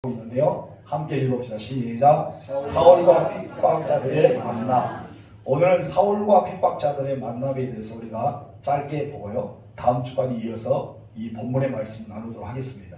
있는데요. 함께 읽어봅시다. 시작. 사울과 핍박자들의 만남. 오늘은 사울과 핍박자들의 만남에 대해서 우리가 짧게 보고요. 다음 주까지 이어서 이 본문의 말씀 나누도록 하겠습니다.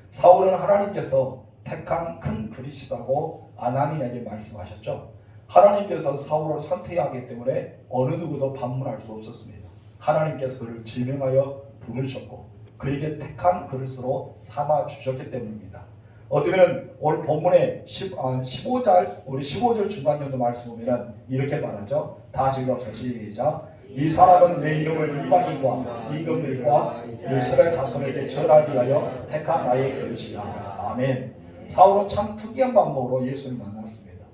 사울은 하나님께서 택한 큰 그리스도라고 아나니에게 말씀하셨죠. 하나님께서 사울을 선택하기 때문에 어느 누구도 반문할 수 없었습니다. 하나님께서 그를 지명하여 부르셨고 그에게 택한 그릇으로 삼아 주셨기 때문입니다. 어쩌면 오늘 본문의 15절, 우리 15절 중간 정도 말씀 보면 이렇게 말하죠. 다 즐겁사 시작. 이 사람은 내 이름을 이방인과 임금들과 이스라엘 자손에게 전하기 위하여 택한 나의 그릇이다. 아멘. 사울은 참 특이한 방법으로 예수를 만났습니다.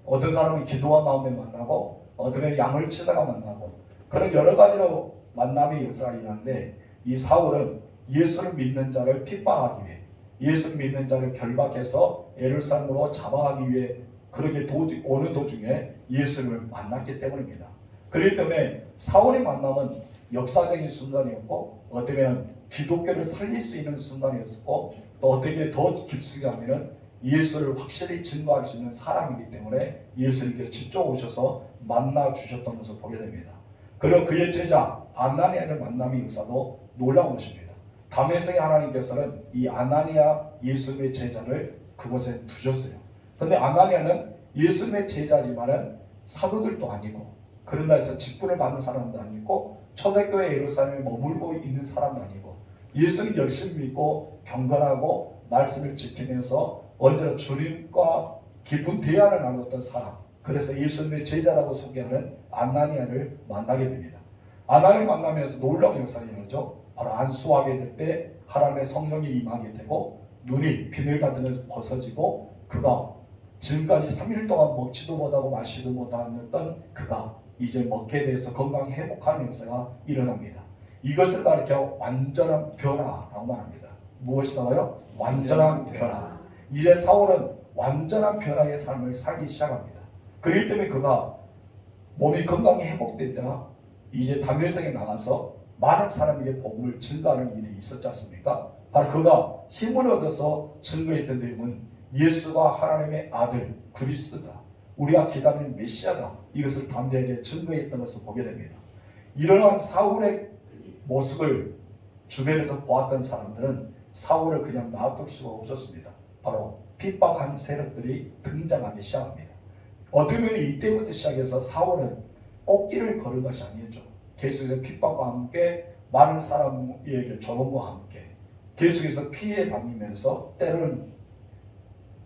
어떤 사람은 기도한 마음에 만나고 어떤 양을 치다가 만나고 그런 여러 가지로 만남의 역사가 일어나는데 이 사울은 예수를 믿는 자를 핍박하기 위해 예수 믿는 자를 결박해서 예루살렘으로 잡아가기 위해 그렇게 오는 도중에 예수를 만났기 때문입니다. 그렇기 때문에 사울의 만남은 역사적인 순간이었고 어쩌면 기독교를 살릴 수 있는 순간이었고 또 어떻게 더 깊숙이 하면 예수를 확실히 증거할 수 있는 사람이기 때문에 예수님께 직접 오셔서 만나 주셨던 것을 보게 됩니다. 그리고 그의 제자 아나니아를 만남의 역사도 놀라운 것입니다. 다메섹의 하나님께서는 이 아나니아 예수님의 제자를 그곳에 두셨어요. 그런데 아나니아는 예수님의 제자지만은 사도들도 아니고 그런다 해서 직분을 받는 사람도 아니고 초대교회 예루살렘에 머물고 있는 사람도 아니고 예수님 열심히 믿고 경건하고 말씀을 지키면서 언제나 주님과 깊은 대화를 나눴던 사람, 그래서 예수님의 제자라고 소개하는 아나니아를 만나게 됩니다. 아나니아를 만나면서 놀라운 역사가 일어나죠. 바로 안수하게 될 때 하나님의 성령이 임하게 되고 눈이 비늘 같은 것을 벗어지고 그가 지금까지 3일 동안 먹지도 못하고 마시도 못했던 그가 이제 먹게 돼서 건강히 회복하는 역사가 일어납니다. 이것을 가리켜 완전한 변화라고 말합니다. 무엇이다고요? 완전한 변화. 이제 사울은 완전한 변화의 삶을 살기 시작합니다. 그렇기 때문에 그가 몸이 건강히 회복되자 이제 다메섹에 나가서 많은 사람에게 복음을 증거하는 일이 있었지 않습니까? 바로 그가 힘을 얻어서 증거했던 내용은 예수가 하나님의 아들 그리스도다, 우리가 기다리는 메시아다, 이것을 담대하게 증거했던 것을 보게 됩니다. 이러한 사울의 모습을 주변에서 보았던 사람들은 사울을 그냥 놔둘 수가 없었습니다. 바로 핍박한 세력들이 등장하기 시작합니다. 어쩌면 이때부터 시작해서 사울은 꽃길을 걸은 것이 아니었죠. 계속해서 핍박과 함께 많은 사람에게 조롱과 함께 계속해서 피해 다니면서 때로는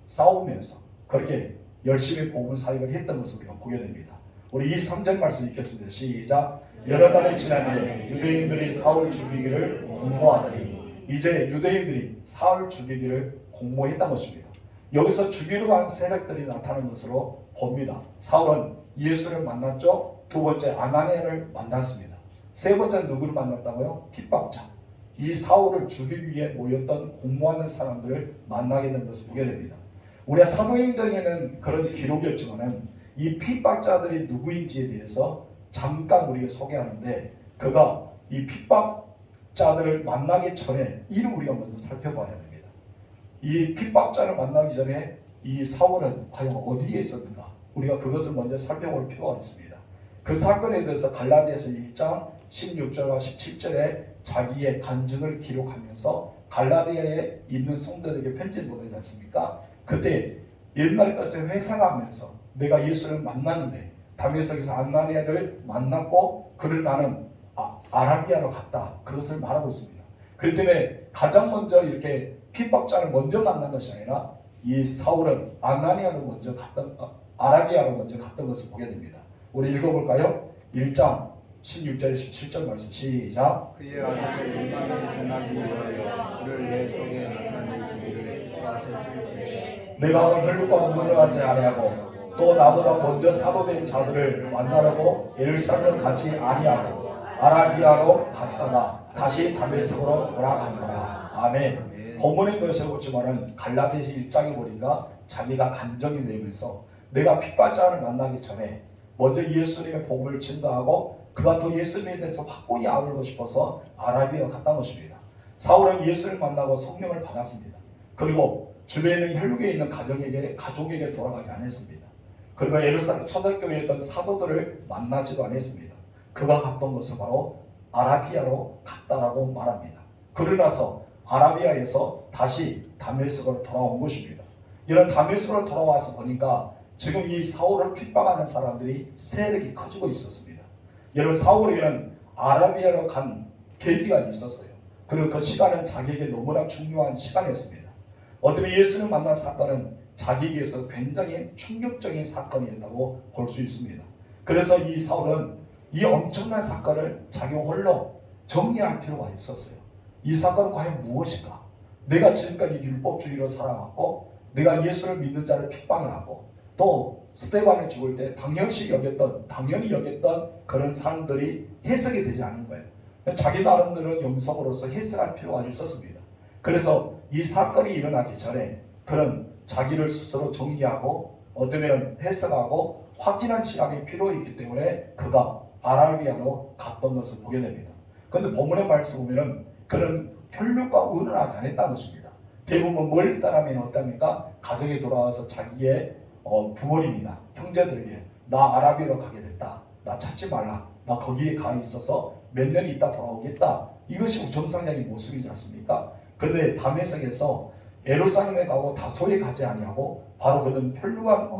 싸우면서 그렇게 열심히 복음 사역을 했던 것을 우리가 보게 됩니다. 우리 이 3절 말씀 읽겠습니다. 시작. 여러 달이 지나니 유대인들이 사울 죽이기를 공모하더니 이제 유대인들이 사울 죽이기를 공모했던 것입니다. 여기서 죽이려고 한 세력들이 나타나는 것으로 봅니다. 사울은 예수를 만났죠. 두 번째 아나니아를 만났습니다. 세 번째 누구를 만났다고요? 핍박자. 이 사울을 죽이기 위해 모였던 공모하는 사람들을 만나게 된 것을 보게 됩니다. 우리가 사도행전에는 그런 기록이 없지만은 이 핍박자들이 누구인지에 대해서 잠깐 우리가 소개하는데 그가 이 핍박자들을 만나기 전에 이름 우리가 먼저 살펴봐야 됩니다. 이 핍박자를 만나기 전에 이 사울은 과연 어디에 있었는가? 우리가 그것을 먼저 살펴볼 필요가 있습니다. 그 사건에 대해서 갈라디아서 1장 16절과 17절에 자기의 간증을 기록하면서 갈라디아에 있는 성도들에게 편지를 보내지 않습니까? 그때 옛날 것을 회상하면서 내가 예수를 만났는데 다메섹에서 아나니아를 만났고 그를 나는 아라비아로 갔다, 그것을 말하고 있습니다. 그렇기 때문에 가장 먼저 이렇게 핍박자를 먼저 만난 것이 아니라 이 사울은 아나니아로 먼저 아라비아로 먼저 갔던 것을 보게 됩니다. 우리 읽어볼까요? 1장 16절 17절 말씀 시작. 그의 아들을 이방에 전하기 위하여 그를 내 속에 나타내시기를 기뻐하셨으니 내가 혈육과 문을 하지 아니하고 또 나보다 먼저 사도된 자들을 만나려고 예루살렘을 가지 아니하고 아라비아로 갔다가 다시 다메섹으로 돌아간거라. 아멘. 본문인 것을 보지만은 갈라디아서 1장에 보니까 자기가 감정이 내면서 내가 핍박자를 만나기 전에 먼저 예수님의 복음을 증거하고 그가 더 예수님에 대해서 확고히 알고 싶어서 아라비아에 갔던 것입니다. 사울은 예수를 만나고 성령을 받았습니다. 그리고 주변에 있는 혈육에 있는 가족에게 돌아가지 않았습니다. 그리고 예루살렘 초대교회에 있던 사도들을 만나지도 않았습니다. 그가 갔던 것은 바로 아라비아로 갔다라고 말합니다. 그러나서 아라비아에서 다시 다메섹으로 돌아온 것입니다. 이런 다메섹으로 돌아와서 보니까 지금 이 사울을 핍박하는 사람들이 세력이 커지고 있었습니다. 여러분, 사울에게는 아라비아로 간 계기가 있었어요. 그리고 그 시간은 자기에게 너무나 중요한 시간이었습니다. 어쩌면 예수를 만난 사건은 자기에게서 굉장히 충격적인 사건이었다고 볼 수 있습니다. 그래서 이 사울은 이 엄청난 사건을 자기 홀로 정리할 필요가 있었어요. 이 사건은 과연 무엇인가? 내가 지금까지 율법주의로 살아왔고, 내가 예수를 믿는 자를 핍박해하고, 또 스데반을 죽을 때 당연히 여겼던 그런 사람들이 해석이 되지 않은 거예요. 자기 나름대로 영성으로서 해석할 필요가 있었습니다. 그래서 이 사건이 일어나기 전에 그런 자기를 스스로 정리하고 어쩌면 해석하고 확인한 시간이 필요했기 때문에 그가 아라비아로 갔던 것을 보게 됩니다. 그런데 본문의 말씀 보면은 그는 혈육과 의논을 하지 않았다는 것입니다. 대부분 뭘 따르면 어떻습니까? 가정에 돌아와서 자기의 부모님이나 형제들에게 나 아라비아로 가게 됐다. 나 찾지 말라. 나 거기에 가 있어서 몇 년 있다 돌아오겠다. 이것이 정상적인 모습이지 않습니까? 그런데 다메섹에서 예루살렘에 가고 다소에 가지 아니하고 바로 그는 혈육과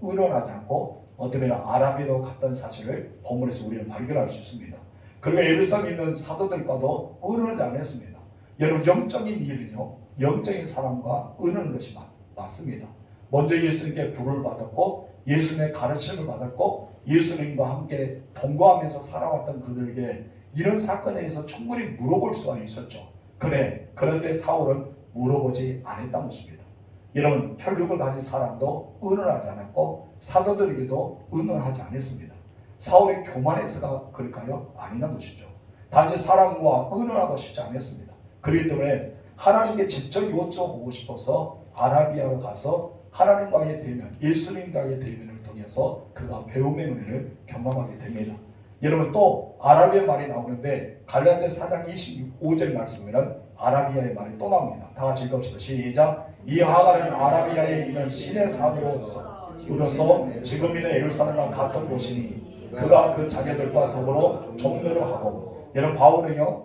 의논하지 않고 어쩌면 아라비아로 갔던 사실을 본문에서 우리는 발견할 수 있습니다. 그리고 예루살렘에 있는 사도들과도 의논하지 않았습니다. 여러분, 영적인 일은요, 영적인 사람과 의논하는 것이 맞습니다. 먼저 예수님께 부를 받았고 예수님의 가르침을 받았고 예수님과 함께 동거하면서 살아왔던 그들에게 이런 사건에 대해서 충분히 물어볼 수가 있었죠. 그런데 사울은 물어보지 않았던 것입니다. 여러분, 혈육을 가진 사람도 의논하지 않았고 사도들에게도 의논하지 않았습니다. 사울의 교만해서가 그럴까요? 아니란 것이죠. 단지 사람과 의논하고 싶지 않았습니다. 그렇기 때문에 하나님께 직접 여쭤보고 싶어서 아라비아로 가서 하나님과의 대면, 예수님과의 대면을 통해서 그가 배움의 은혜를 경험하게 됩니다. 여러분, 또 아라비아 말이 나오는데 갈라디아 4장 25절 말씀에는 아라비아의 말이 또 나옵니다. 다 같이 읽읍시다. 시작. 이 하갈은 아라비아에 있는 신의 산으로서 지금 있는 예루살렘과 같은 곳이니 그가 그 자녀들과 더불어 종로를 하고, 여러분, 바울은요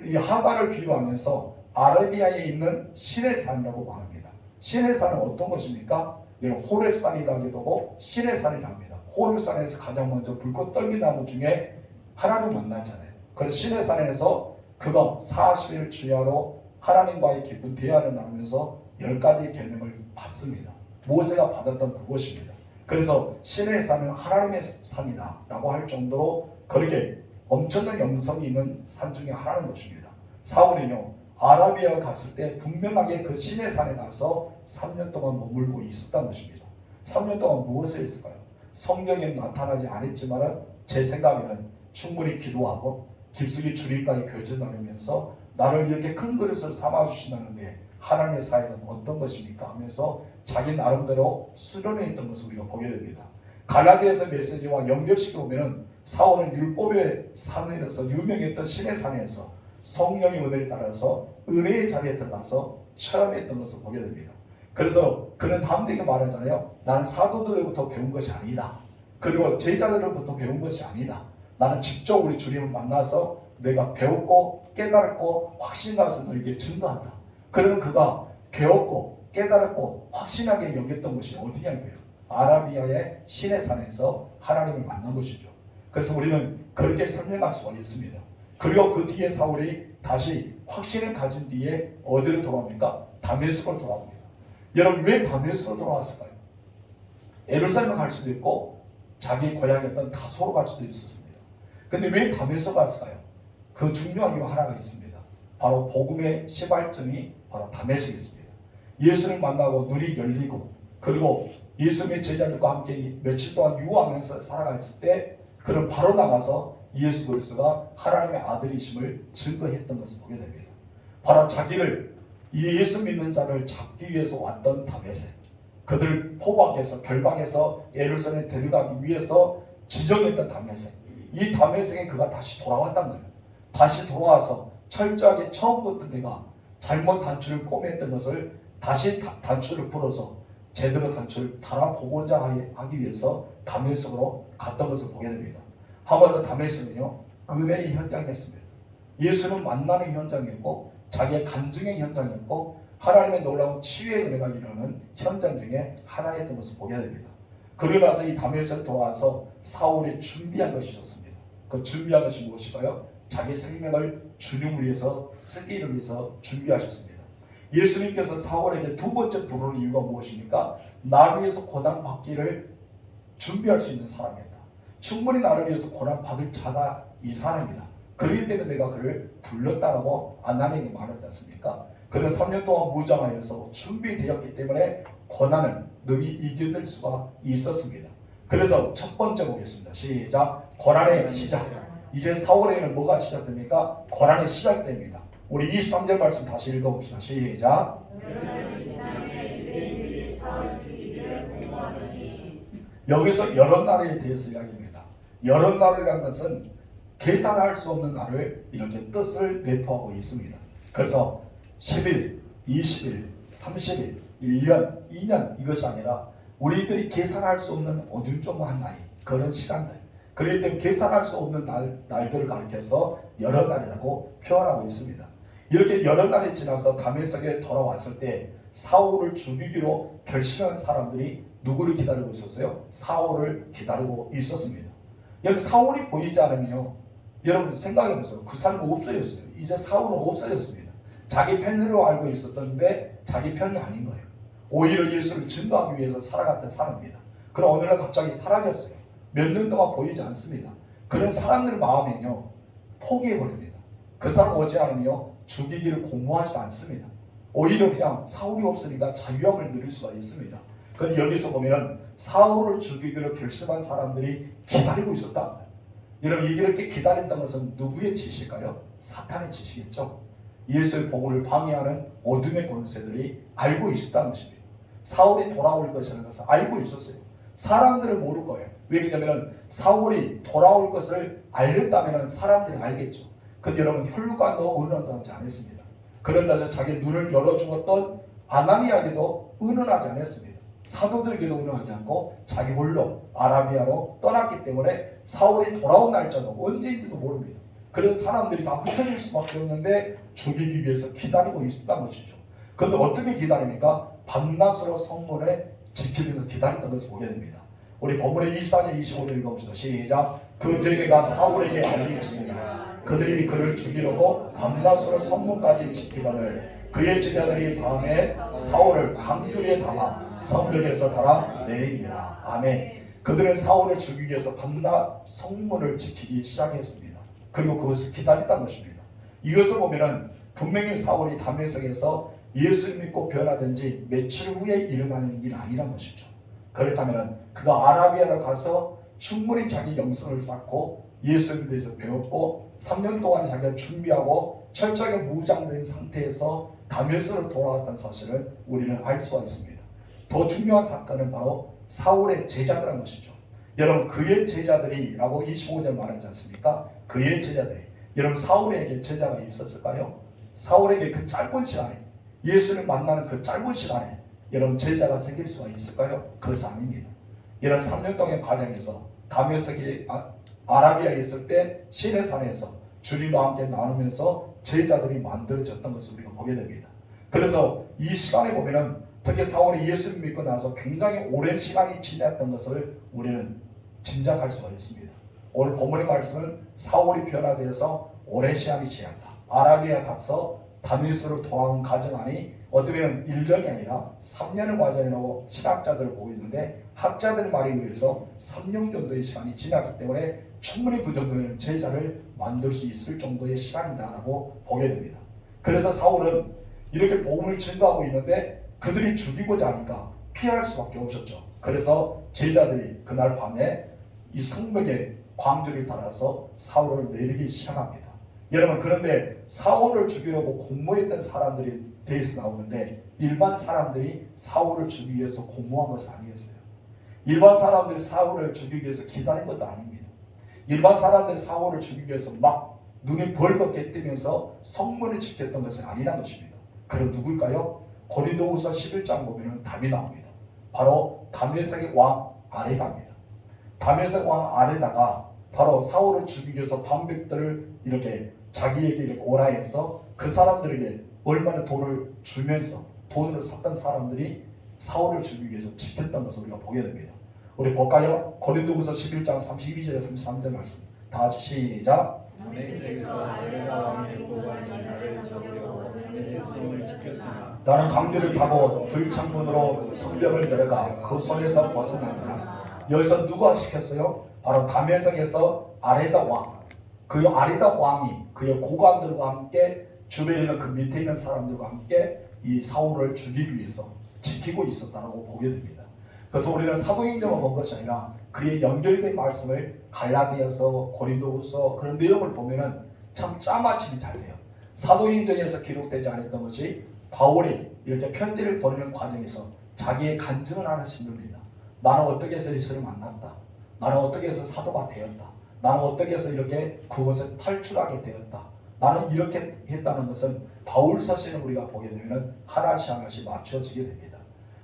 이 하갈을 비유하면서 아라비아에 있는 신의 산이라고 말합니다. 신의 산은 어떤 것입니까? 호렙산이라고 하고 신의 산이라고 합니다. 호렙산에서 가장 먼저 불꽃 떨기나무 중에 하나님 만났잖아요. 그래서 신의 산에서 그가 40일 주야로 하나님과의 깊은 대화를 나누면서 10가지 계명을 받습니다. 모세가 받았던 그곳입니다. 그래서 신의 산은 하나님의 산이다 라고 할 정도로 그렇게 엄청난 영성이 있는 산 중에 하나인 것입니다. 사울은요 아라비아에 갔을 때 분명하게 그 신의 산에 가서 3년 동안 머물고 있었다는 것입니다. 3년 동안 무엇을 했을까요? 성경에 나타나지 않았지만 제 생각에는 충분히 기도하고 깊숙이 주님과의 교제 나누면서 나를 이렇게 큰 그릇을 삼아주신다는데 하나님의 사역은 어떤 것입니까? 하면서 자기 나름대로 수련해 있던 것을 우리가 보게 됩니다. 갈라디아서 메시지와 연결시켜 보면은 사울은 율법의 산에서 유명했던 신의 산에서 성령의 은혜를 따라서 은혜의 자리에 들어가서 체험했던 것을 보게 됩니다. 그래서 그는 다음되게 말하잖아요. 나는 사도들로부터 배운 것이 아니다. 그리고 제자들로부터 배운 것이 아니다. 나는 직접 우리 주님을 만나서 내가 배웠고 깨달았고 확신 가서 너에게 증거한다. 그러면 그가 배웠고 깨달았고 확신하게 여겼던 것이 어디냐고요? 아라비아의 신의 산에서 하나님을 만난 것이죠. 그래서 우리는 그렇게 설명할 수가 있습니다. 그리고 그 뒤에 사울이 다시 확신을 가진 뒤에 어디로 돌아옵니까? 다메섹으로 돌아옵니다. 여러분, 왜 다메섹으로 돌아왔을까요? 예루살렘을 갈 수도 있고 자기 고향이었던 다소로 갈 수도 있었습니다. 근데 왜 다메섹으로 갔을까요? 그 중요한 이유 하나가 있습니다. 바로 복음의 시발점이 바로 다메섹에 있습니다. 예수를 만나고 눈이 열리고 그리고 예수님의 제자들과 함께 며칠 동안 유하면서 살아갔을 때 그는 바로 나가서 예수 그리스도가 하나님의 아들이심을 증거했던 것을 보게 됩니다. 바로 자기를 예수 믿는 자를 잡기 위해서 왔던 다메섹, 그들을 포박해서 결박해서 예루살렘에 데려가기 위해서 지정했던 다메섹, 이 다메섹에 그가 다시 돌아왔단 거예요. 다시 돌아와서 철저하게 처음부터 내가 잘못 단추를 꼬매했던 것을 다시 단추를 풀어서 제대로 단추를 달아보고자 하기 위해서 다메섹으로 갔던 것을 보게 됩니다. 한 번 더 다메섹은요, 은혜의 현장이었습니다. 예수는 만나는 현장이었고 자기의 간증의 현장이었고 하나님의 놀라운 치유의 은혜가 일어나는 현장 중에 하나였던 것을 보게 됩니다. 그러고 나서 이 다메섹에 돌아와서 사울이 준비한 것이 있었습니다. 그 준비한 것이 무엇일까요? 자기 생명을 주님을 위해서 쓰기를 위해서 준비하셨습니다. 예수님께서 사울에게 두 번째 부르는 이유가 무엇입니까? 나를 위해서 고난 받기를 준비할 수 있는 사람이다. 충분히 나를 위해서 고난 받을 자가 이 사람이다. 그렇기 때문에 내가 그를 불렀다라고 하나님이 말하지 않습니까? 그는 3년 동안 무장하여서 준비되었기 때문에 고난을 능히 이겨낼 수가 있었습니다. 그래서 첫 번째 보겠습니다. 시작. 고난의 시작. 이제 사울에게는 뭐가 시작됩니까? 고난이 시작됩니다. 우리 23절 말씀 다시 읽어봅시다. 시작. 여기서 여러 날에 대해서 이야기합니다. 여러 날이라는 것은 계산할 수 없는 날을 이렇게 뜻을 내포하고 있습니다. 그래서 10일, 20일, 30일, 1년, 2년 이것이 아니라 우리들이 계산할 수 없는 어중조무한 나이, 그런 시간들, 그렇기 때문에 계산할 수 없는 날들을 가리켜서 여러 날이라고 표현하고 있습니다. 이렇게 여러 날이 지나서 다메섹에 돌아왔을 때 사울을 죽이기로 결심한 사람들이 누구를 기다리고 있었어요? 사울을 기다리고 있었습니다. 여러분, 사울이 보이지 않으면요, 여러분 생각해보세요. 그 사람은 없어졌어요. 이제 사울은 없어졌습니다. 자기 편으로 알고 있었던데 자기 편이 아닌 거예요. 오히려 예수를 증거하기 위해서 살아갔던 사람입니다. 그럼 어느 날 갑자기 사라졌어요. 몇 년 동안 보이지 않습니다. 그런 사람들 마음에는요, 포기해버립니다. 그 사람 오지 않으며 죽이기를 공모하지도 않습니다. 오히려 그냥 사울이 없으니까 자유함을 누릴 수가 있습니다. 그런데 여기서 보면은 사울을 죽이기로 결심한 사람들이 기다리고 있었다. 여러분, 이렇게 기다렸던 것은 누구의 짓일까요? 사탄의 짓이겠죠. 예수의 복음을 방해하는 어둠의 권세들이 알고 있었다는 것입니다. 사울이 돌아올 것이라는 것을 알고 있었어요. 사람들은 모를 거예요. 왜냐하면 사울이 돌아올 것을 알렸다면 사람들이 알겠죠. 근데 여러분, 혈루간도 의논도 하지 않았습니다. 그런다 자기 눈을 열어주었던 아나니아에게도 의논하지 않았습니다. 사도들에게도 의논하지 않고 자기 홀로 아라비아로 떠났기 때문에 사울이 돌아온 날짜가 언제인지도 모릅니다. 그래서 사람들이 다 흩어질 수밖에 없는데 죽이기 위해서 기다리고 있었던 것이죠. 그런데 어떻게 기다립니까? 밤낮으로 성문에 지키면서 기다렸던 것을 보게 됩니다. 우리 본문의 24절 25절 읽어봅시다. 시작. 그 되게가 사울에게 알리지니라. 그들이 그를 죽이려고 밤낮으로 성문까지 지키거늘 그의 제자들이 밤에 사울을 강줄에 담아 성벽에서 달아 내리니라. 아멘. 그들은 사울을 죽이기 위해서 밤낮 성문을 지키기 시작했습니다. 그리고 그것을 기다렸다는 것입니다. 이것을 보면은 분명히 사울이 다메섹에서 예수 믿고 변화된 지 며칠 후에 일어나는 일이 아니란 것이죠. 그렇다면 그가 아라비아를 가서 충분히 자기 영성을 쌓고 예수에 대해서 배웠고 3년 동안 자기가 준비하고 철저하게 무장된 상태에서 다메섹으로 돌아왔다는 사실을 우리는 알 수가 있습니다. 더 중요한 사건은 바로 사울의 제자들인 것이죠. 여러분, 그의 제자들이라고 25절 말하지 않습니까? 그의 제자들이. 여러분, 사울에게 제자가 있었을까요? 사울에게 그 짧은 시간에, 예수를 만나는 그 짧은 시간에 여러분 제자가 생길 수가 있을까요? 그것은 아닙니다. 이런 3년 동안의 과정에서 다메섹이 아라비아에 있을 때 시내산에서 주님과 함께 나누면서 제자들이 만들어졌던 것을 우리가 보게 됩니다. 그래서 이 시간에 보면은 특히 사울이 예수를 믿고 나서 굉장히 오랜 시간이 지났던 것을 우리는 짐작할 수가 있습니다. 오늘 본문의 말씀은 사울이 변화되어서 오랜 시간이 지났다. 아라비아 가서 다메섹으로 돌아온 과정 안이 어떻게 보면 1년이 아니라 3년의 과정이라고 신학자들을 보고 있는데 학자들의 말에 의해서 3년 정도의 시간이 지났기 때문에 충분히 그 정도면 제자를 만들 수 있을 정도의 시간이다라고 보게 됩니다. 그래서 사울은 이렇게 복음을 증거하고 있는데 그들이 죽이고자 하니까 피할 수밖에 없었죠. 그래서 제자들이 그날 밤에 이 성벽에 광주를 달아서 사울을 내리기 시작합니다. 여러분, 그런데 사울을 죽이려고 공모했던 사람들이 대해서 나오는데 일반 사람들이 사울을 죽이기 위해서 공모한 것은 아니었어요. 일반 사람들이 사울을 죽이기 위해서 기다린 것도 아닙니다. 일반 사람들이 사울을 죽이기 위해서 막 눈이 벌겋게 뜨면서 성문을 지켰던 것은 아니란 것입니다. 그럼 누굴까요? 고린도후서 11장 보면은 답이 나옵니다. 바로 다메섹의 왕 아레다입니다. 다메섹 왕 아레다가 바로 사울을 죽이기 위해서 방백들을 이렇게 자기에게 이렇게 오라 해서 그 사람들에게 얼마나 돈을 주면서 돈으로 샀던 사람들이 사울을 죽이기 위해서 지켰던 것을 우리가 보게 됩니다. 우리 볼까요? 고린도후서 11장 32절에 33절 말씀. 다 같이 시작. 다메섹에서 아레다 왕의 고관이 나를 적으려고 내 손을 지켰으나 나는 강대를 타고 들창문으로 성벽을 내려가 그 손에서 벗어나더라. 여기서 누가 시켰어요? 바로 다메섹에서 아레다 왕. 그 아레다 왕이 그의 고관들과 함께 주변에 있는 그 밑에 있는 사람들과 함께 이 사울을 죽이기 위해서 지키고 있었다고 보게 됩니다. 그래서 우리는 사도행전만 본 것이 아니라 그의 연결된 말씀을 갈라디아서, 고린도후서 그런 내용을 보면은 참 짜맞춤이 잘 돼요. 사도행전에서 기록되지 않았던 것이 바울이 이렇게 편지를 보내는 과정에서 자기의 간증을 하나씩 듭니다. 나는 어떻게 해서 예수를 만났다. 나는 어떻게 해서 사도가 되었다. 나는 어떻게 해서 이렇게 그것을 탈출하게 되었다. 나는 이렇게 했다는 것은 바울 서신을 우리가 보게 되면 하나씩 하나씩 맞춰지게 됩니다.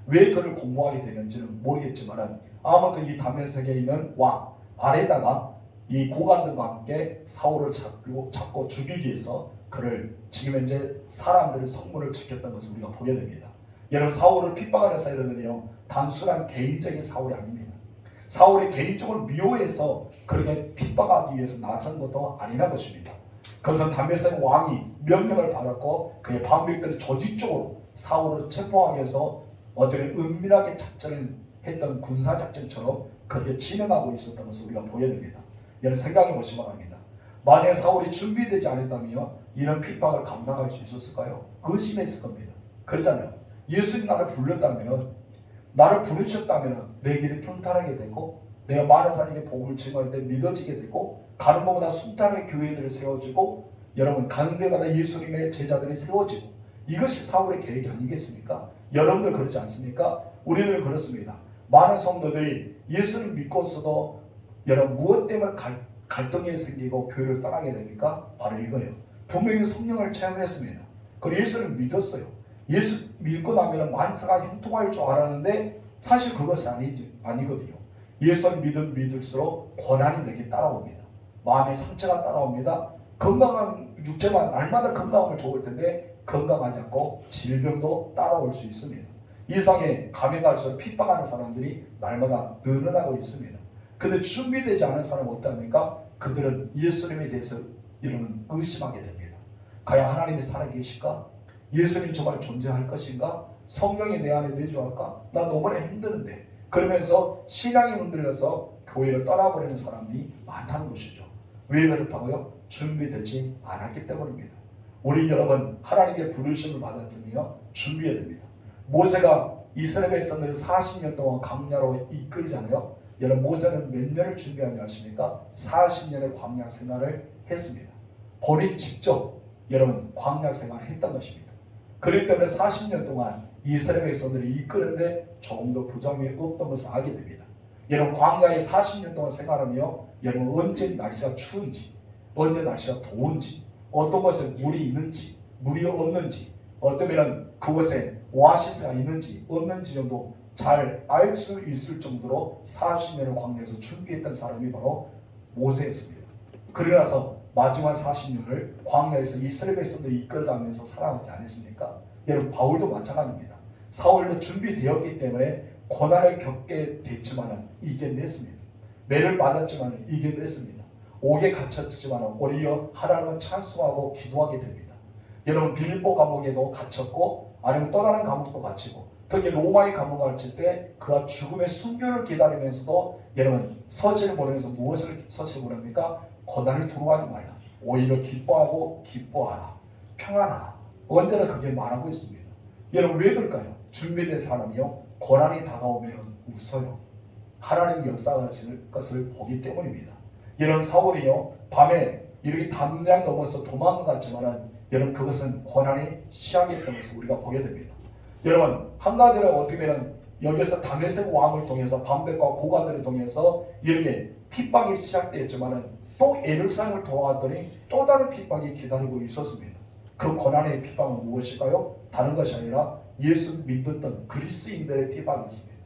왜 그를 공부하게 되는지는 모르겠지만 아무튼 이 다메섹에 있는 왕 아레다가 이 고관들과 함께 사울을 잡고 죽이기 위해서 그를 지금 현재 사람들의 성문을 지켰던 것을 우리가 보게 됩니다. 여러분 사울을 핍박하는 사이들은요 단순한 개인적인 사울이 아닙니다. 사울이 개인적으로 미워해서 그렇게 핍박하기 위해서 나선 것도 아니란 것입니다. 그것은 다메섹 왕이 명령을 받았고 그의 방백들이 조직적으로 사울을 체포하기 위해서 어떤 은밀하게 작전을 했던 군사작전처럼 그렇게 진행하고 있었던 것을 우리가 보게 됩니다. 여러분 생각해 보시기 바랍니다. 만약 사울이 준비되지 않았다면 이런 핍박을 감당할 수 있었을까요? 의심했을 겁니다. 그러잖아요. 예수님 나를 불렀다면 나를 부르셨다면 내 길이 평탄하게 되고 내가 많은 사람에게 복을 증거할 때 믿어지게 되고 가는 곳마다 순탄하게 교회들이 세워지고 여러분 가는 데마다 예수님의 제자들이 세워지고 이것이 사울의 계획이 아니겠습니까? 여러분들 그렇지 않습니까? 우리는 그렇습니다. 많은 성도들이 예수를 믿고서도 여러분 무엇 때문에 갈등이 생기고 교회를 떠나게 됩니까? 바로 이거예요. 분명히 성령을 체험했습니다. 그리고 예수를 믿었어요. 예수 믿고 나면 만사가 형통할 줄 알았는데 사실 그것이 아니거든요. 예수를 믿을수록 고난이 내게 따라옵니다. 마음의 상처가 따라옵니다. 건강한 육체만 날마다 건강을 좋을 텐데 건강하지 않고 질병도 따라올 수 있습니다. 이 세상에 가면 갈수록 핍박하는 사람들이 날마다 늘어나고 있습니다. 근데 준비되지 않은 사람은 어떠합니까? 그들은 예수님에 대해서 여러분 의심하게 됩니다. 과연 하나님이 살아계실까? 예수님 정말 존재할 것인가? 성령이 내 안에 내주할까? 나 너무나 힘드는데 그러면서 신앙이 흔들려서 교회를 떠나버리는 사람들이 많다는 것이죠. 왜 그렇다고요? 준비되지 않았기 때문입니다. 우리 여러분 하나님께 부르심을 받았으며 준비해야 됩니다. 모세가 이스라엘 백성들을 40년 동안 광야로 이끌잖아요. 여러분 모세는 몇 년을 준비하냐 아십니까? 40년의 광야 생활을 했습니다. 본인 직접 여러분 광야 생활을 했던 것입니다. 그렇기 때문에 40년 동안 이스라엘 백성들을 이끄는데 조금도 부정이 없던 것을 알게 됩니다. 여러분 광야에 40년 동안 생활하며 여러분 언제 날씨가 추운지 언제 날씨가 더운지 어떤 곳에 물이 있는지 물이 없는지 어쩌면 그곳에 오아시스가 있는지 없는지 정도 잘 알 수 있을 정도로 40년을 광야에서 준비했던 사람이 바로 모세였습니다. 그러나서 마지막 40년을 광야에서 이스라엘 백성들이 이끌어가면서 살아가지 않았습니까? 여러분 바울도 마찬가지입니다. 사울도 준비되었기 때문에 고난을 겪게 됐지만 이겨냈습니다. 매를 맞았지만 이겨냈습니다. 옥에 갇혔지만 오히려 하나님을 찬송하고 기도하게 됩니다. 여러분 빌립보 감옥에도 갇혔고 아니면 또 다른 감옥도 갇히고 특히 로마의 감옥 갇힐 때 그가 죽음의 순교를 기다리면서도 여러분 서신을 보내면서 무엇을 서신을 보냅니까? 고난을 두려워하지 말라. 오히려 기뻐하고 기뻐하라. 평안하라. 언제나 그게 말하고 있습니다. 여러분 왜 그럴까요? 준비된 사람이요 고난이 다가오면 웃어요. 하나님이 역사하실 것을 보기 때문입니다. 여러분 사울이요 밤에 이렇게 담장 넘어서 도망갔지만은 여러분 그것은 고난의 시작이었던 것을 우리가 보게 됩니다. 여러분 한 가지는 어떻게 보면 여기서 다메섹 왕을 통해서 방백과 고관들을 통해서 이렇게 핍박이 시작되었지만은 또 예루살렘을 돌아왔더니 또 다른 핍박이 기다리고 있었습니다. 그 고난의 핍박은 무엇일까요? 다른 것이 아니라 예수 믿었던 그리스인들의 핍박이었습니다.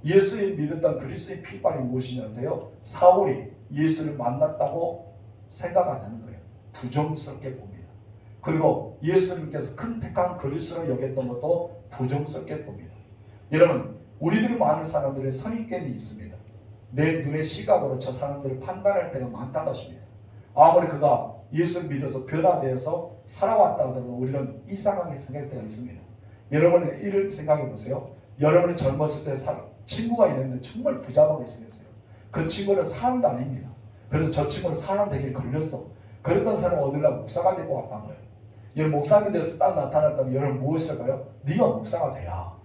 예수를 믿었던 그리스도의 핍박이 무엇이냐 아세요? 사울이 예수를 만났다고 생각 안 하는 거예요. 부정스럽게 봅니다. 그리고 예수님께서 큰 택한 그리스도를 여겼던 것도 부정스럽게 봅니다. 여러분, 우리들이 많은 사람들의 선입견이 있습니다. 내 눈의 시각으로 저 사람들을 판단할 때가 많다는 것입니다. 아무리 그가 예수를 믿어서 변화되어서 살아왔다 하더라도 우리는 이상하게 생각할 때가 있습니다. 여러분은 이를 생각해 보세요. 여러분이 젊었을 때 친구가 있는데 정말 부자하게 생겼어요. 그 친구는 사람도 아닙니다. 그래서 저 친구는 사람 되게 걸렸어. 그랬던 사람은 어느날 목사가 될 것 같단 거예요. 여러분, 목사가 돼서 딱 나타났다면 여러분 무엇일까요? 네가 목사가 돼야.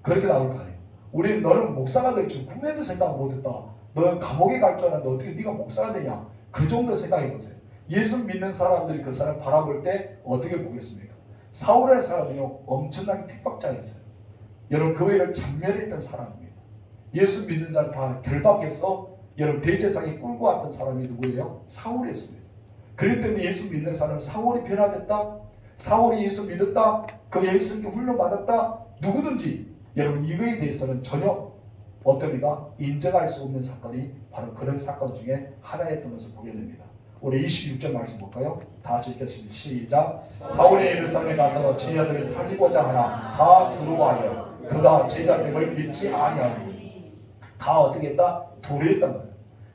그렇게 나올 거 아니에요. 우리는 너는 목사가 될 줄 꿈에도 생각 못했다. 너 감옥에 갈 줄 알았는데 어떻게 네가 목사가 되냐. 그 정도 생각해 보세요. 예수 믿는 사람들이 그 사람 바라볼 때 어떻게 보겠습니까? 사울의 사람이요 엄청나게 핍박자였어요. 여러분, 교회를 장멸했던 사람입니다. 예수 믿는 자를 다 결박해서 여러분 대제사장에 끌고 왔던 사람이 누구예요? 사울이었습니다. 그렇기 때문에 예수 믿는 사람은 사울이 변화됐다, 사울이 예수 믿었다, 그 예수님께 훈련받았다, 누구든지 여러분 이거에 대해서는 전혀 어떻습니까? 인정할 수 없는 사건이 바로 그런 사건 중에 하나였던 것을 보게 됩니다. 우리 26절 말씀 볼까요? 다 같이 읽겠습니다. 시작. 사울이 예루살렘에 가서 제자들을 사귀고자 하나 다 두려워하여 그가 제자됨을 믿지 아니하니. 다 어떻게 했다? 두려워했던 거예요.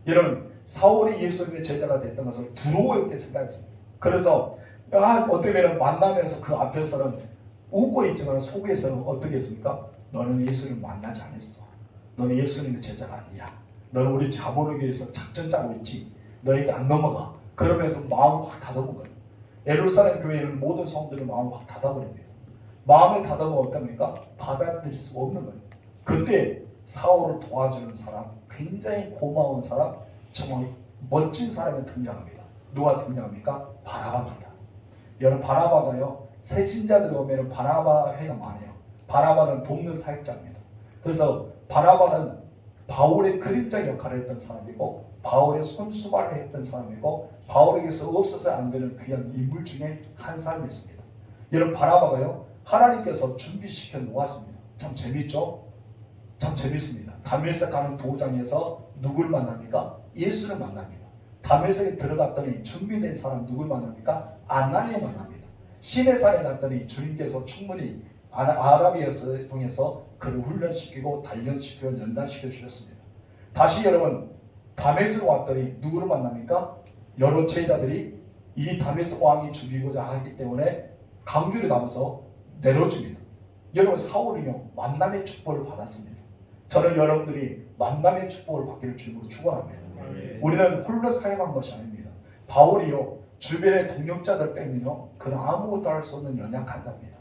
여러분, 사울이 예수님의 제자가 됐던 것을 두려워했게 생각했습니다. 그래서 어떻게 보면 만나면서 그 앞에서는 웃고 있지만 속에서는 어떻게 했습니까? 너는 예수님을 만나지 않았어. 너는 예수님의 제자가 아니야. 너는 우리 잡아오기 위해서 작전 짜고 있지. 너에게 안 넘어가. 그러면서 마음을 확 닫아본 거예요. 예루살렘 교회는 모든 성도들의 마음을 확 닫아버립니다. 마음을 닫아보면 어떻습니까? 받아들일 수가 없는 거예요. 그때 사울을 도와주는 사람, 굉장히 고마운 사람, 정말 멋진 사람이 등장합니다. 누가 등장합니까? 바나바입니다. 여러분, 바나바가요 새신자들이 오면 바나바 회가 많아요. 바나바는 돕는 사역자입니다. 그래서 바나바는 바울의 그림자 역할을 했던 사람이고 바울의 손수발을 했던 사람이고 바울에게서 없어서 안 되는 귀한 인물 중에 한 사람이었습니다. 여러분, 바나바가요 하나님께서 준비시켜 놓았습니다. 참 재밌죠? 참 재밌습니다. 다메섹 가는 도장에서 누굴 만납니까? 예수를 만납니다. 다메섹에 들어갔더니 준비된 사람 누굴 만납니까? 아나니를 만납니다. 시내산에 갔더니 주님께서 충분히 아라비아를 통해서 그를 훈련시키고 단련시키고 연단시켜 주셨습니다. 다시 여러분 다메섹 왔더니 누구를 만납니까? 여러 제자들이 이 다메섹 왕이 죽이고자 하기 때문에 강주를 가면서 내려줍니다. 여러분, 사울은요 만남의 축복을 받았습니다. 저는 여러분들이 만남의 축복을 받기를 주님으로 축원합니다. 우리는 홀로 사역한 것이 아닙니다. 바울이요 주변의 동역자들 빼면요 그는 아무것도 할 수 없는 연약한 자입니다.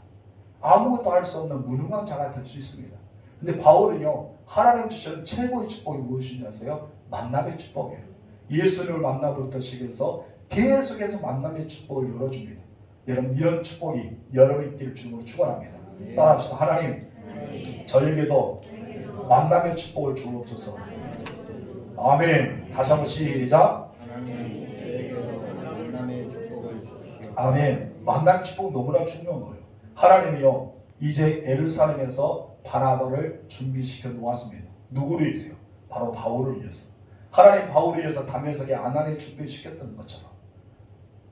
아무것도 할 수 없는 무능한 자가 될 수 있습니다. 근데 바울은요 하나님 주시는 최고의 축복이 무엇인지 아세요? 만남의 축복이에요. 예수를 만나부터 시작해서 계속해서 만남의 축복을 열어줍니다. 여러분, 이런 축복이 여러분 있기를 주님으로 축원합니다. 따라합시다. 하나님, 저에게도 만남의 축복을 주옵소서. 아멘. 다시 한번 시작. 하나님, 저에게도 만남의 축복을 주십시오. 아멘. 만남 축복 너무나 중요한 거예요. 하나님이요 이제 예루살렘에서 바나바를 준비시켜 놓았습니다. 누구를 위해서요? 바로 바울을 위해서. 하나님 바울을 위해서 다메섹에 아나니를 준비시켰던 것처럼,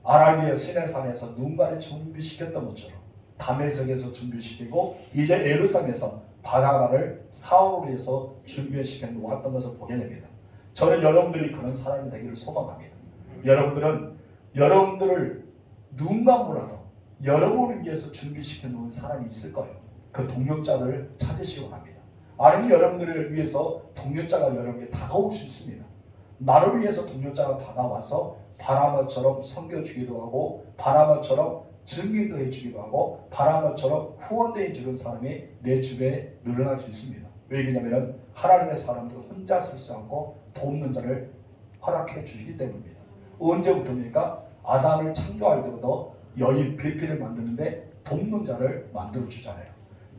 아라비아 시내산에서 누군가를 준비시켰던 것처럼 다메섹에서 준비시키고 이제 예루살렘에서 바나바를 사울을 위해서 준비시켜 놓았던 것을 보게 됩니다. 저는 여러분들이 그런 사람이 되기를 소망합니다. 여러분들은 여러분들을 누군가 몰라도 여러분을 위해서 준비시켜 놓은 사람이 있을 거예요. 그 동역자들을 찾으시기 바랍니다. 아니면 여러분들을 위해서 동역자가 여러분에게 다가올 수 있습니다. 나를 위해서 동역자가 다가와서 바나바처럼 섬겨주기도 하고 바나바처럼 증인도 해주기도 하고 바나바처럼 후원도 해주는 사람이 내 주변에 늘어날 수 있습니다. 왜 그러냐면 하나님의 사람들은 혼자 쓸 수 없고 돕는 자를 허락해 주시기 때문입니다. 언제부터입니까? 아담을 창조할 때부터 여인 배필을 만드는데 돕는 자를 만들어 주잖아요.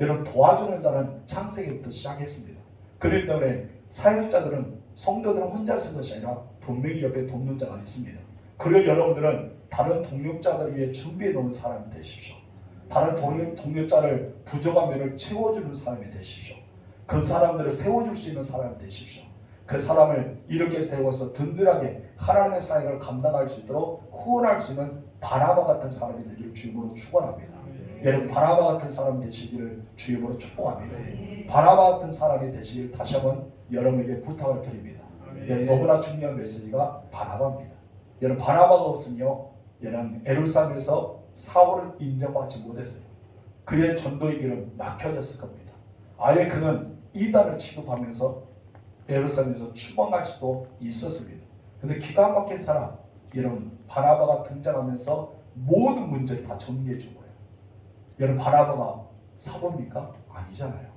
여러분, 도와주는 자는 창세기부터 시작했습니다. 그렇기 때문에 사역자들은 성도들은 혼자 쓴 것이 아니라 분명히 옆에 돕는 자가 있습니다. 그리고 여러분들은 다른 동역자들을 위해 준비해 놓은 사람이 되십시오. 다른 동료자를 부족한 면을 채워주는 사람이 되십시오. 그 사람들을 세워줄 수 있는 사람이 되십시오. 그 사람을 이렇게 세워서 든든하게 하나님의 사역을 감당할 수 있도록 후원할 수 있는 바나바 같은 사람이 되기를 주님으로 축원합니다. 여러분 바나바 같은 사람이 되시기를 주님으로 축복합니다. 바나바 같은 사람이 되시기를 다시 한번 여러분에게 부탁을 드립니다. 여러분 너무나 중요한 메시지가 바나바입니다. 여러분 바나바가 없으면요, 여러분 예루살렘에서 사울을 인정받지 못했어요. 그의 전도의 길은 막혀졌을 겁니다. 아예 그는 이단을 취급하면서 예루살렘에서 추방할 수도 있었습니다. 근데 기가 막힌 사람, 여러분 바나바가 등장하면서 모든 문제를 다 정리해 준 거예요. 여러분 바나바가 사도입니까? 아니잖아요.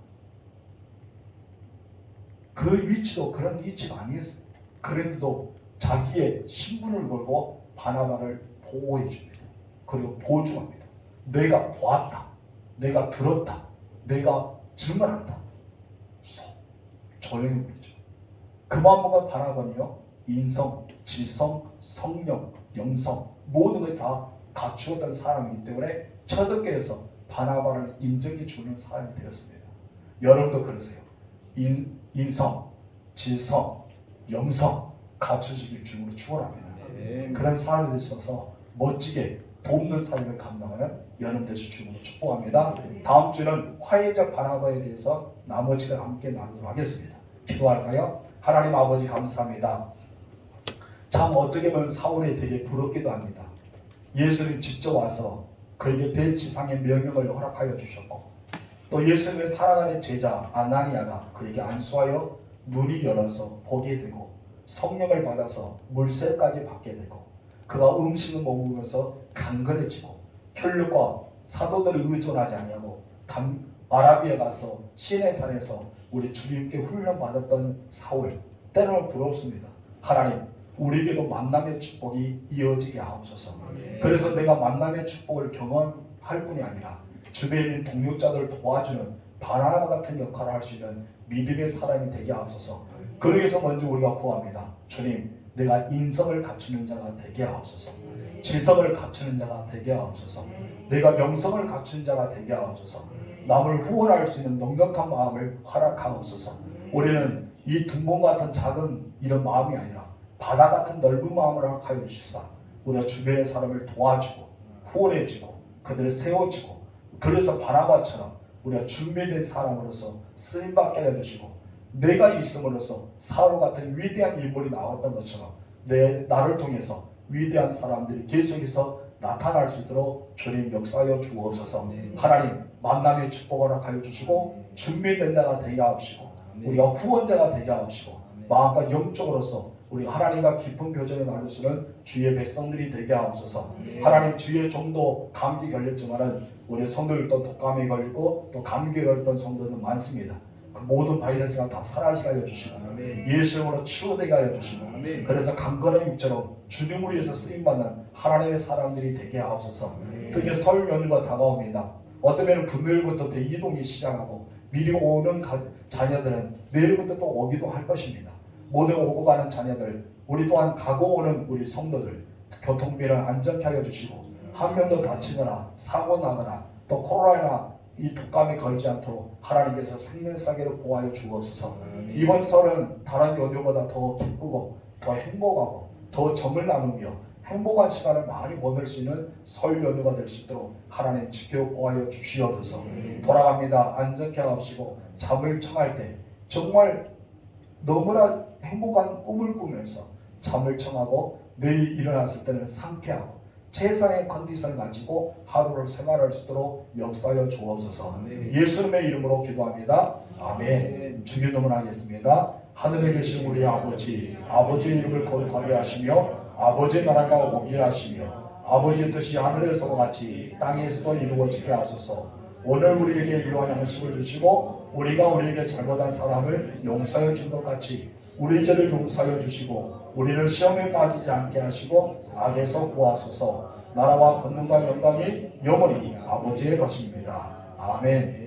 그 위치도 그런 위치가 아니었어요. 그런데도 자기의 신분을 걸고 바나바를 보호해 줍니다. 그리고 보증합니다. 내가 보았다, 내가 들었다, 내가 증언한다. 조용히 부르죠. 그 마음과 바나바는요, 인성, 지성, 성령, 영성 모든 것이 다 갖추었던 사람이기 때문에 초대교회에서 바나바를 인정해 주는 사람이 되었습니다. 여러분도 그러세요. 인성, 지성, 영성 갖추시길 주님으로 축원합니다. 그런 사람이 되셔서 멋지게 돕는 사역을 감당하는 여러분 되실 주님으로 축복합니다. 다음 주는 화해자 바나바에 대해서 나머지를 함께 나누도록 하겠습니다. 기도할까요? 하나님 아버지 감사합니다. 참 어떻게 보면 사울이 되게 부럽기도 합니다. 예수님 직접 와서 그에게 대지상의 명령을 허락하여 주셨고, 또 예수님의 사랑하는 제자 아나니아가 그에게 안수하여 눈이 열어서 보게 되고 성령을 받아서 물세까지 받게 되고, 그가 음식을 먹으면서 강건해지고 혈육과 사도들을 의존하지 아니하고 아라비아 가서 시내산에서 우리 주님께 훈련받았던 사울, 때로는 부럽습니다. 하나님 우리에게도 만남의 축복이 이어지게 하옵소서. 그래서 내가 만남의 축복을 경험할 뿐이 아니라 주변에 있는 동력자들을 도와주는 바나바 같은 역할을 할 수 있는 믿음의 사람이 되게 하옵소서. 그러기 위해서 먼저 우리가 구합니다. 주님, 내가 인성을 갖추는 자가 되게 하옵소서. 지성을 갖추는 자가 되게 하옵소서. 내가 명성을 갖추는 자가 되게 하옵소서. 남을 후원할 수 있는 넉넉한 마음을 허락하옵소서. 우리는 이 둥근 같은 작은 이런 마음이 아니라 바다 같은 넓은 마음을 허락하여 주시사 우리가 주변의 사람을 도와주고 후원해주고 그들을 세워주고, 그래서 바나바처럼 우리가 준비된 사람으로서 쓰임받게 해주시고, 내가 있음으로써 사울 같은 위대한 인물이 나왔던 것처럼 나를 통해서 위대한 사람들이 계속해서 나타날 수 있도록 주님 역사하여 주옵소서. 하나님 만남의 축복을 허락하여 주시고 준비된 자가 되게 하옵시고 우리가 후원자가 되게 하옵시고 마음과 영적으로서 우리 하나님과 깊은 교제를 나눌 수 있는 주의 백성들이 되게 하옵소서. 하나님 주의 종도 감기 걸렸지만은 우리 성도들도 독감에 걸리고 또 감기에 걸렸던 성도들 많습니다. 그 모든 바이러스가 다 사라지게 하여 주시고 예수님으로 치유되게 하여 주시고, 그래서 강건한 육체로 주님을 위해서 쓰임받는 하나님의 사람들이 되게 하옵소서. 특히 설 연휴가 다가옵니다. 어쩌면 금요일부터 대이동이 시작하고 미리 오는 자녀들은 내일부터 또 오기도 할 것입니다. 모든 오고 가는 자녀들, 우리 또한 가고 오는 우리 성도들 교통비를 안전케 하여 주시고 한 명도 다치거나 사고 나거나 또 코로나나 이 독감에 걸지 않도록 하나님께서 생명사계로 보호하여 주옵소서. 이번 설은 다른 연휴보다 더 기쁘고 더 행복하고 더 정을 나누며 행복한 시간을 많이 보낼 수 있는 설 연휴가 될 수 있도록 하나님 지켜 보호하여 주시옵소서. 돌아갑니다. 안전케 하옵시고 잠을 청할 때 정말 너무나 행복한 꿈을 꾸면서 잠을 청하고 내일 일어났을 때는 상쾌하고 최상의 컨디션을 가지고 하루를 생활할 수 있도록 역사하여 주옵소서. 예수님의 이름으로 기도합니다. 아멘. 주기도문 하겠습니다. 하늘에 계신 우리 아버지, 아버지의 이름을 거룩하게 하시며 아버지의 나라가 오게 하시며 아버지의 뜻이 하늘에서와 같이 땅에서도 이루어지게 하소서. 오늘 우리에게 일용할 양식을 주시고 우리가 우리에게 잘못한 사람을 용서해 준 것 같이 우리 죄를 용서하여 주시고 우리를 시험에 빠지지 않게 하시고 악에서 구하소서. 나라와 권능과 영광이 영원히 아버지의 것입니다. 아멘.